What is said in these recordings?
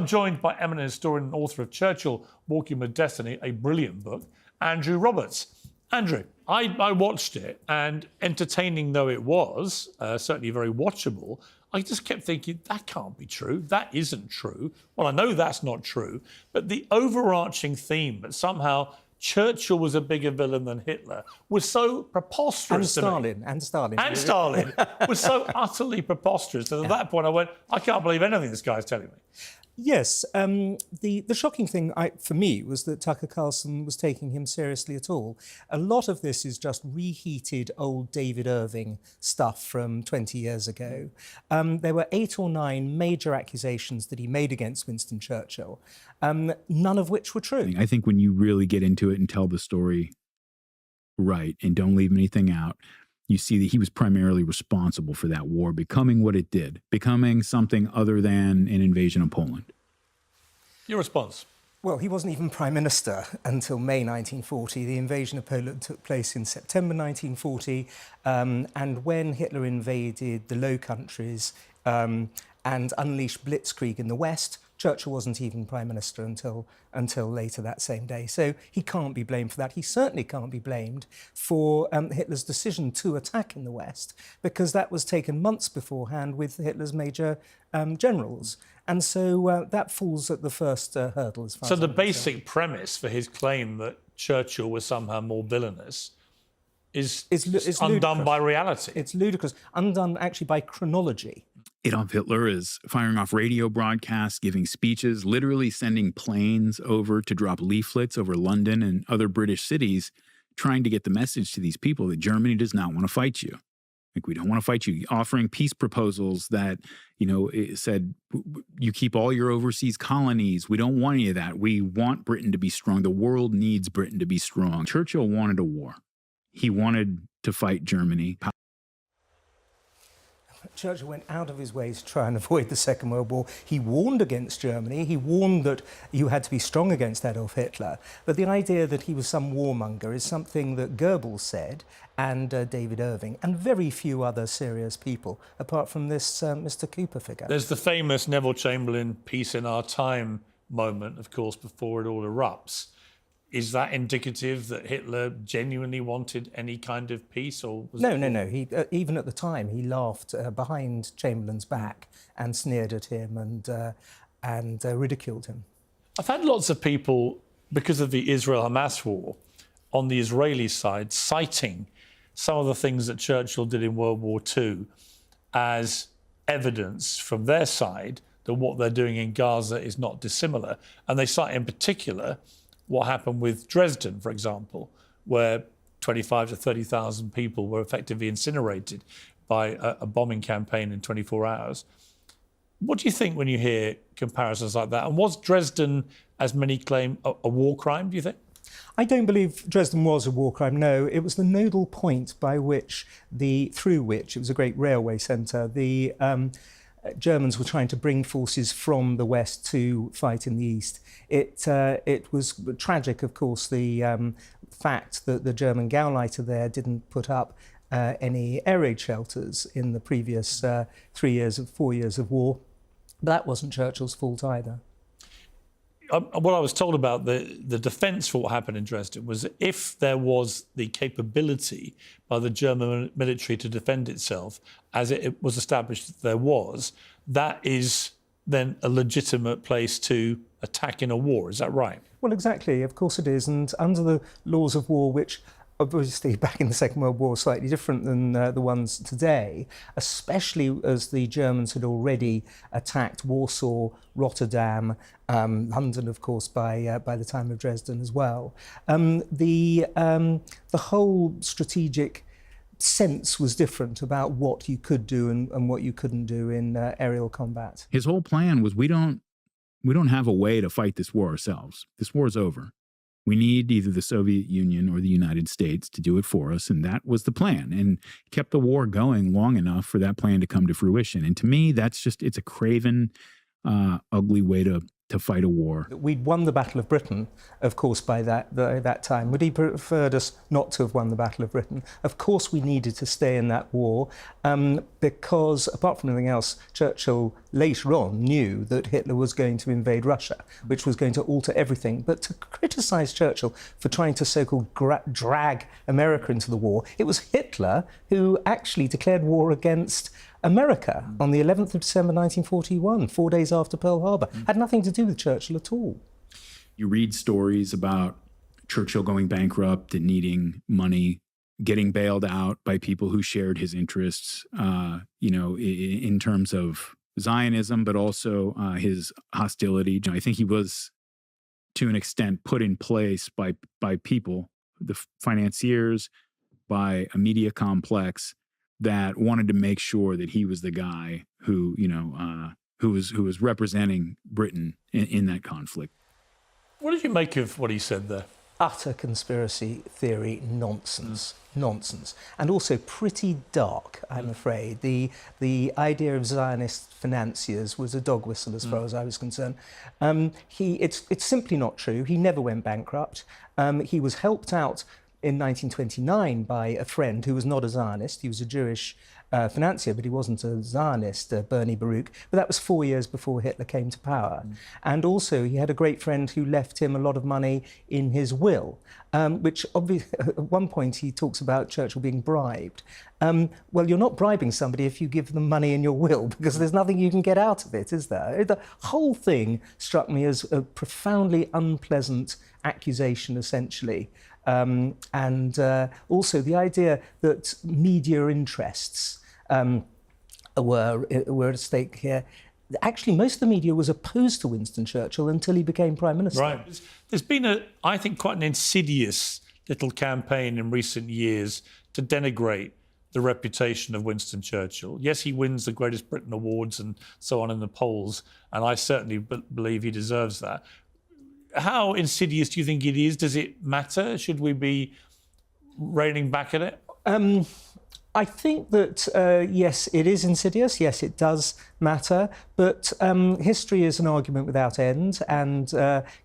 joined by eminent historian and author of Churchill, Walking with Destiny, a brilliant book, Andrew Roberts. Andrew, I watched it, and entertaining though it was, certainly very watchable, I just kept thinking, that can't be true. That isn't true. Well, I know that's not true, but the overarching theme that somehow Churchill was a bigger villain than Hitler was so preposterous to me. And Stalin. And Stalin was so utterly preposterous that at that point I went, I can't believe anything this guy's telling me. Yes, the shocking thing for me was that Tucker Carlson was taking him seriously at all. A lot of this is just reheated old David Irving stuff from 20 years ago. There were 8 or 9 major accusations that he made against Winston Churchill, none of which were true. I think when you really get into it and tell the story right and don't leave anything out, you see that he was primarily responsible for that war becoming what it did, becoming something other than an invasion of Poland. Your response? Well, he wasn't even Prime Minister until May 1940. The invasion of Poland took place in September 1940. And when Hitler invaded the Low Countries and unleashed Blitzkrieg in the West, Churchill wasn't even Prime Minister until later that same day. So he can't be blamed for that. He certainly can't be blamed for Hitler's decision to attack in the West, because that was taken months beforehand with Hitler's major generals. And so that falls at the first hurdle as far So as the I'm basic concerned. premise for his claim that Churchill was somehow more villainous is It's undone ludicrous. by reality. It's ludicrous, undone actually by chronology. Adolf Hitler is firing off radio broadcasts, giving speeches, literally sending planes over to drop leaflets over London and other British cities, trying to get the message to these people that Germany does not want to fight you. Like, we don't want to fight you. Offering peace proposals that, it said, you keep all your overseas colonies. We don't want any of that. We want Britain to be strong. The world needs Britain to be strong. Churchill wanted a war. He wanted to fight Germany. Churchill went out of his way to try and avoid the Second World War. He warned against Germany. He warned that you had to be strong against Adolf Hitler. But the idea that he was some warmonger is something that Goebbels said, and David Irving, and very few other serious people, apart from this Mr. Cooper figure. There's the famous Neville Chamberlain peace in our time moment, of course, before it all erupts. Is that indicative that Hitler genuinely wanted any kind of peace? Or was No. He, even at the time, he laughed behind Chamberlain's back and sneered at him and ridiculed him. I've had lots of people, because of the Israel-Hamas war, on the Israeli side, citing some of the things that Churchill did in World War II as evidence from their side that what they're doing in Gaza is not dissimilar. And they cite in particular what happened with Dresden, for example, where 25 to 30,000 people were effectively incinerated by a bombing campaign in 24 hours. What do you think when you hear comparisons like that? And was Dresden, as many claim, a war crime, do you think? I don't believe Dresden was a war crime, no. It was the nodal point through which, it was a great railway centre, the Germans were trying to bring forces from the West to fight in the East. It was tragic, of course, the fact that the German Gauleiter there didn't put up any air raid shelters in the previous 4 years of war. But that wasn't Churchill's fault either. What I was told about the defence for what happened in Dresden was that if there was the capability by the German military to defend itself, as it was established that there was, that is then a legitimate place to attack in a war. Is that right? Well, exactly. Of course it is. And under the laws of war, which obviously back in the Second World War slightly different than the ones today, especially as the Germans had already attacked Warsaw, Rotterdam, London, of course, by the time of Dresden as well. The whole strategic sense was different about what you could do and what you couldn't do in aerial combat. His whole plan was, we don't have a way to fight this war ourselves. This war is over. We need either the Soviet Union or the United States to do it for us, and that was the plan, and kept the war going long enough for that plan to come to fruition. And to me, it's a craven, ugly way to to fight a war. We'd won the Battle of Britain, of course, by that time. Would he preferred us not to have won the Battle of Britain? Of course we needed to stay in that war because, apart from anything else, Churchill later on knew that Hitler was going to invade Russia, which was going to alter everything. But to criticise Churchill for trying to so-called drag America into the war, it was Hitler who actually declared war against America on the 11th of December 1941, 4 days after Pearl Harbor. Had nothing to do with Churchill at all. You read stories about Churchill going bankrupt and needing money, getting bailed out by people who shared his interests, in terms of Zionism, but also his hostility. I think he was, to an extent, put in place by people, the financiers, by a media complex that wanted to make sure that he was the guy who was representing Britain in that conflict. What did you make of what he said there? Utter conspiracy theory nonsense. Nonsense. And also pretty dark, I'm afraid. The idea of Zionist financiers was a dog whistle as far as I was concerned. It's simply not true. He never went bankrupt. He was helped out in 1929 by a friend who was not a Zionist. He was a Jewish financier, but he wasn't a Zionist, Bernie Baruch. But that was 4 years before Hitler came to power. And also he had a great friend who left him a lot of money in his will, which obviously at one point he talks about Churchill being bribed. Well, you're not bribing somebody if you give them money in your will, because there's nothing you can get out of it, is there? The whole thing struck me as a profoundly unpleasant accusation, essentially. And also the idea that media interests were at stake here. Actually, most of the media was opposed to Winston Churchill until he became Prime Minister. Right. There's been, I think, quite an insidious little campaign in recent years to denigrate the reputation of Winston Churchill. Yes, he wins the Greatest Britain Awards and so on in the polls, and I certainly believe he deserves that. How insidious do you think it is? Does it matter? Should we be railing back at it? I think that, yes, it is insidious. Yes, it does matter. But history is an argument without end. And,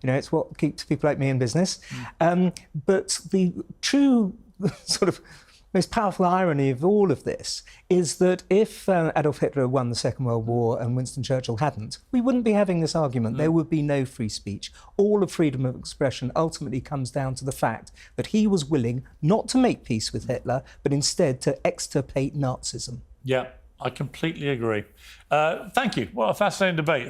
it's what keeps people like me in business. But the true sort of most powerful irony of all of this is that if Adolf Hitler won the Second World War and Winston Churchill hadn't, we wouldn't be having this argument. There would be no free speech. All of freedom of expression ultimately comes down to the fact that he was willing not to make peace with Hitler, but instead to extirpate Nazism. Yeah, I completely agree. Thank you. What a fascinating debate.